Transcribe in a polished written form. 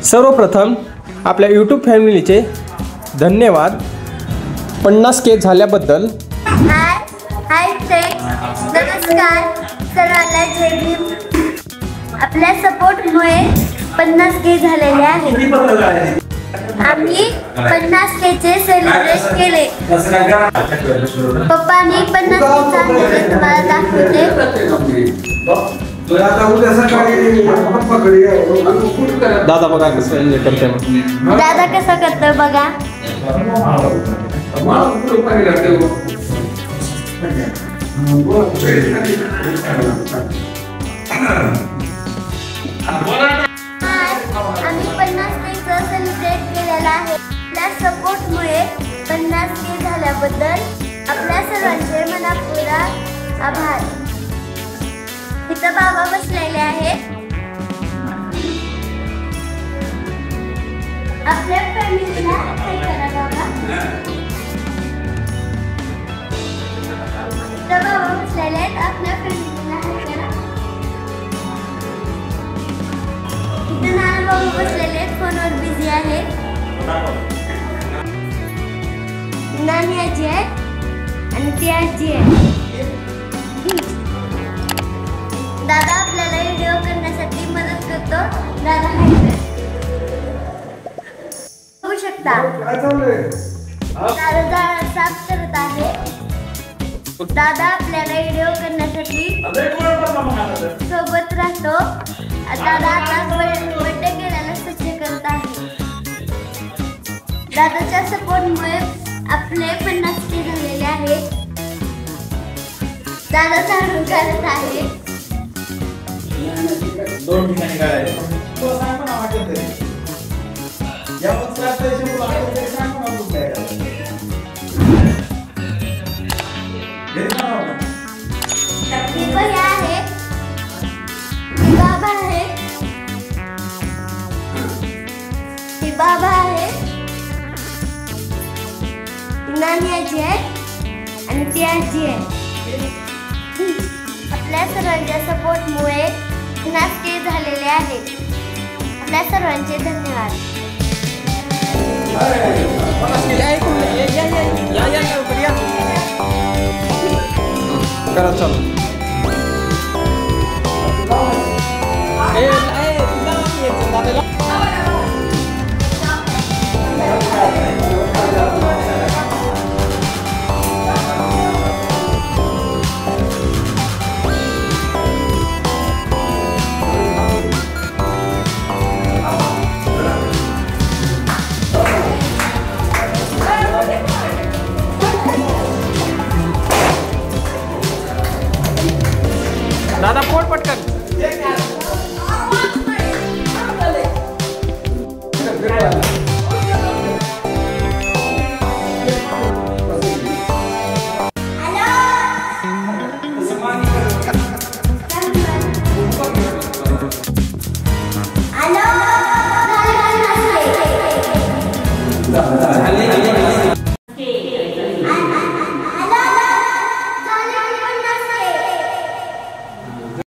सर्वप्रथम आपल्या यूट्यूब फॅमिलीचे धन्यवाद 50K झाल्याबद्दल। हाय फ्रेंड्स, नमस्कार सर्वांना, जय भीम। आपल्या सपोर्टमुळे 50K झालेले आहे। आम्ही 50Kचे सेलिब्रेट केले। पप्पांनी 50Kचा आनंद तुम्हाला दाखवते। दादा बघा कसं एन्जॉय करते, दादा कसा करतो बघा। आम्ही 50Kचा सेलिब्रेट केलेला आहे। आपल्या सपोर्टमुळे 50K झाल्याबद्दल आपल्या सर्वांचे मनपूर्वक आभार। इथं बाबा बसलेले आहेत। आपल्या फॅमिलीला काय करा बाबा। इथं बाबा बसलेले आहेत, आपल्या फॅमिलीला काय करा। इथं नाना बाबा बसलेले आहेत, फोनवर बिझी आहेत। नानी आजी आहेत आणि ती आजी आहे। दादा आपल्याला व्हिडिओ करण्यासाठी मदत करतो। दादा बघू शकता, दादा जाळ साफ करत आहे। दादा आपल्याला व्हिडिओ करण्यासाठी सोबत राहतो। दादा आता बर्थडे केल्याला स्वच्छ करत आहे। दादाच्या सपोर्टमुळे आपले 50K झालेले आहे। दादा झाडून काढत आहे। दोन ठिकाणी काढायचं तो सांग पण वाटत तरी या पुस्तकात पैसे बोलू आपण तरी सांग पण आपण काय करायचं हे ना ही बाई आहे, ही बाबा आहे, ही बाबा आहे, नानी आजी आहे आणि ती आजी आहे। आपल्या सर्वांच्या सपोर्टमुळे 50K झालेले आहे। आपल्या सर्वांचे धन्यवाद। करा चालू। दादा पोट पटकन।